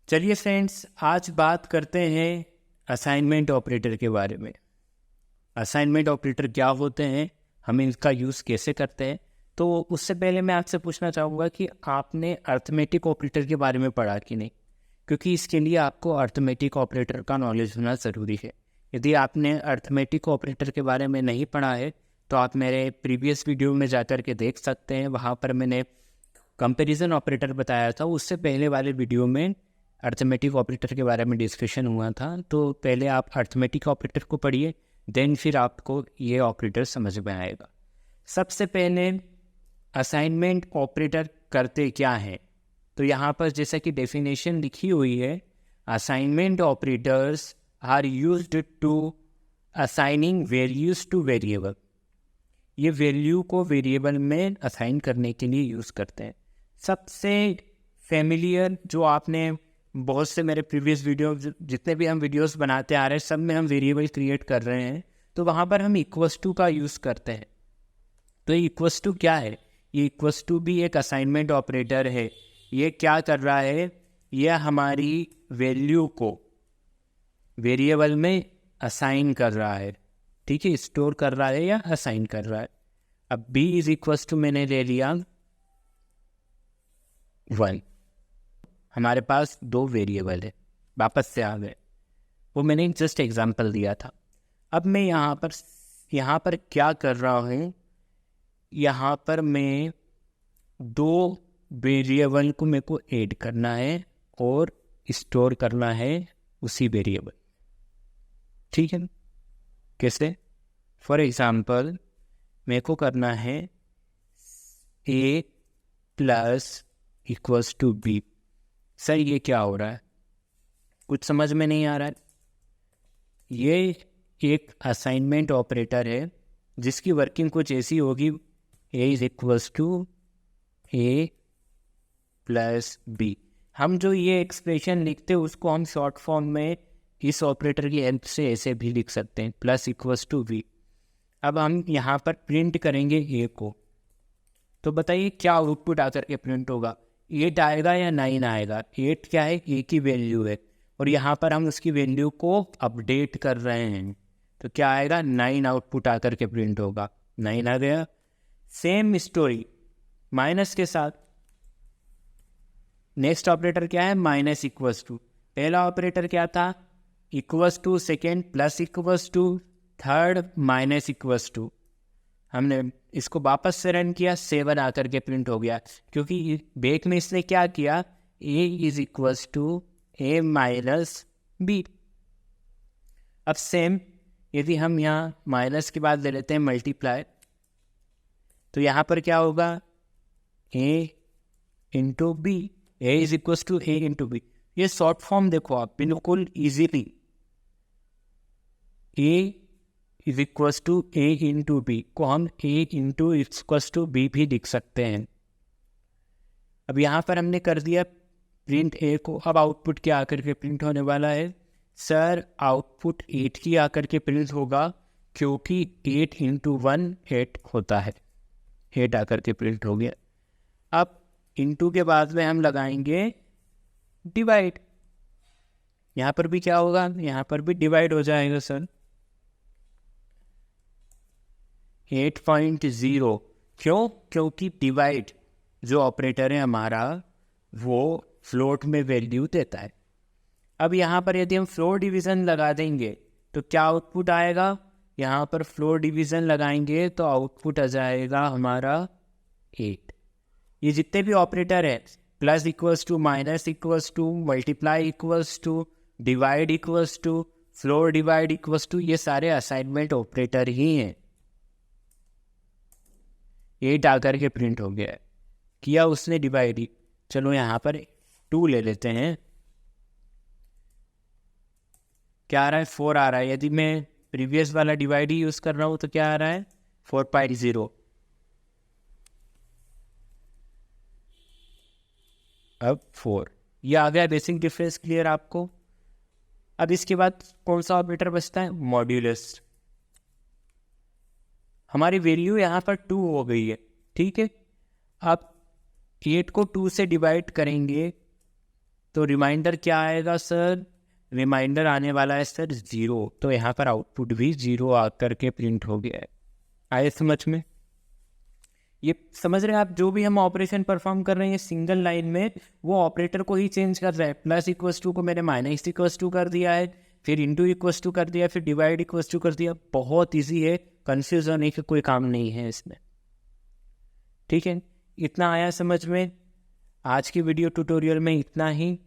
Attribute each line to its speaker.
Speaker 1: चलिए फ्रेंड्स, आज बात करते हैं असाइनमेंट ऑपरेटर के बारे में। असाइनमेंट ऑपरेटर क्या होते हैं, हम इनका यूज़ कैसे करते हैं। तो उससे पहले मैं आपसे पूछना चाहूँगा कि आपने अर्थमेटिक ऑपरेटर के बारे में पढ़ा कि नहीं, क्योंकि इसके लिए आपको अर्थमेटिक ऑपरेटर का नॉलेज होना ज़रूरी है। यदि आपने अर्थमेटिक ऑपरेटर के बारे में नहीं पढ़ा है तो आप मेरे प्रीवियस वीडियो में जाकर के देख सकते हैं। वहाँ पर मैंने कंपैरिजन ऑपरेटर बताया था। उससे पहले वाले वीडियो में अर्थमेटिक ऑपरेटर के बारे में डिस्कशन हुआ था। तो पहले आप अर्थमेटिक ऑपरेटर को पढ़िए, देन फिर आपको ये ऑपरेटर समझ में आएगा। सबसे पहले असाइनमेंट ऑपरेटर करते क्या हैं, तो यहाँ पर जैसा कि डेफिनेशन लिखी हुई है, assignment operators are used to assigning values to variable. ये वैल्यू को वेरिएबल में असाइन करने के लिए यूज़ करते हैं। सबसे फेमिलियर जो आपने बहुत से मेरे प्रीवियस वीडियो, जितने भी हम वीडियोस बनाते आ रहे हैं, सब में हम वेरिएबल क्रिएट कर रहे हैं। तो वहाँ पर हम इक्वल्स टू का यूज़ करते हैं। तो ये इक्वल्स टू क्या है? ये इक्वल्स टू भी एक असाइनमेंट ऑपरेटर है। ये क्या कर रहा है? यह हमारी वैल्यू को वेरिएबल में असाइन कर रहा है। ठीक है, स्टोर कर रहा है या असाइन कर रहा है। अब b इज इक्वल्स टू मैंने ले लिया 1। हमारे पास दो वेरिएबल है, वापस से आ गए, वो मैंने जस्ट एग्जांपल दिया था। अब मैं यहाँ पर क्या कर रहा हूँ, यहाँ पर मैं दो वेरिएबल को मेरे को ऐड करना है और स्टोर करना है उसी वेरिएबल। ठीक है, कैसे? फॉर एग्जांपल मेरे को करना है a plus equals to b। Sir ये क्या हो रहा है, कुछ समझ में नहीं आ रहा है। ये एक असाइनमेंट ऑपरेटर है जिसकी वर्किंग कुछ ऐसी होगी, a is equals to a plus b। हम जो ये एक्सप्रेशन लिखते हैं उसको हम शॉर्ट फॉर्म में इस ऑपरेटर की हेल्प से ऐसे भी लिख सकते हैं, प्लस इक्वल्स टू b। अब हम यहाँ पर प्रिंट करेंगे a को, तो बताइए क्या आउटपुट आकर के प्रिंट होगा, 8 आएगा या 9 आएगा? 8 क्या है, a की वैल्यू है, और यहाँ पर हम उसकी वैल्यू को अपडेट कर रहे हैं, तो क्या आएगा, 9 आउटपुट आकर के प्रिंट होगा। 9 आ गया। सेम स्टोरी माइनस के साथ। नेक्स्ट ऑपरेटर क्या है, माइनस इक्वल्स टू। पहला ऑपरेटर क्या था, equals to, second plus equals to, third minus equals to. हमने इसको वापस से रन किया, 7 आकर के प्रिंट हो गया, क्योंकि बैक में इसने क्या किया, a is equals to a minus b। अब सेम यदि हम यहाँ माइनस के बाद ले लेते हैं मल्टीप्लाई, तो यहाँ पर क्या होगा, a into B, a is equals to a into B. ये शॉर्ट फॉर्म देखो आप बिल्कुल easily, a is equals to a into B को हम a into equals to b भी लिख सकते हैं। अब यहाँ पर हमने कर दिया प्रिंट a को। अब आउटपुट क्या आकर के प्रिंट होने वाला है, सर आउटपुट 8 की आकर के प्रिंट होगा, क्योंकि 8 इंटू 1 8 होता है। 8 आकर के प्रिंट हो गया। अब इंटू के बाद में हम लगाएंगे डिवाइड। यहाँ पर भी क्या होगा, यहाँ पर भी डिवाइड हो जाएगा सर, 8.0। क्यों? क्योंकि डिवाइड जो ऑपरेटर है हमारा वो फ्लोट में वैल्यू देता है। अब यहाँ पर यदि हम फ्लोर डिवीज़न लगा देंगे तो क्या आउटपुट आएगा, यहाँ पर फ्लोर डिवीज़न लगाएंगे तो आउटपुट आ जाएगा हमारा 8। ये जितने भी ऑपरेटर है, plus equals to, minus equals to, multiply equals to, divide equals to, floor divide equals to, ये सारे असाइनमेंट ऑपरेटर ही हैं। 8 आकर के प्रिंट हो गया है, किया उसने डिवाइड ही। चलो यहाँ पर 2 ले लेते हैं, क्या आ रहा है, 4 आ रहा है। यदि मैं प्रीवियस वाला डिवाइड ही यूज़ कर रहा हूँ तो क्या आ रहा है, 4.0। अब 4, ये आ गया बेसिक डिफरेंस क्लियर आपको। अब इसके बाद कौन सा ऑपरेटर बचता है, मॉड्यूलस। हमारी वैल्यू यहाँ पर 2 हो गई है, ठीक है। अब 8 को 2 से डिवाइड करेंगे तो रिमाइंडर क्या आएगा सर? रिमाइंडर आने वाला है सर 0, तो यहाँ पर आउटपुट भी 0 आकर के प्रिंट हो गया है। आए समझ में? ये समझ रहे हैं आप? जो भी हम ऑपरेशन परफॉर्म कर रहे हैं सिंगल लाइन में, वो ऑपरेटर को ही चेंज कर रहा है। प्लस इक्वस टू को मैंने माइनस इक्वस टू कर दिया है, फिर इंटू इक्वस टू कर दिया, फिर डिवाइड इक्वस टू कर दिया। बहुत ईजी है, कंफ्यूज होने का कोई काम नहीं है इसमें। ठीक है, इतना आया समझ में? आज की वीडियो ट्यूटोरियल में इतना ही।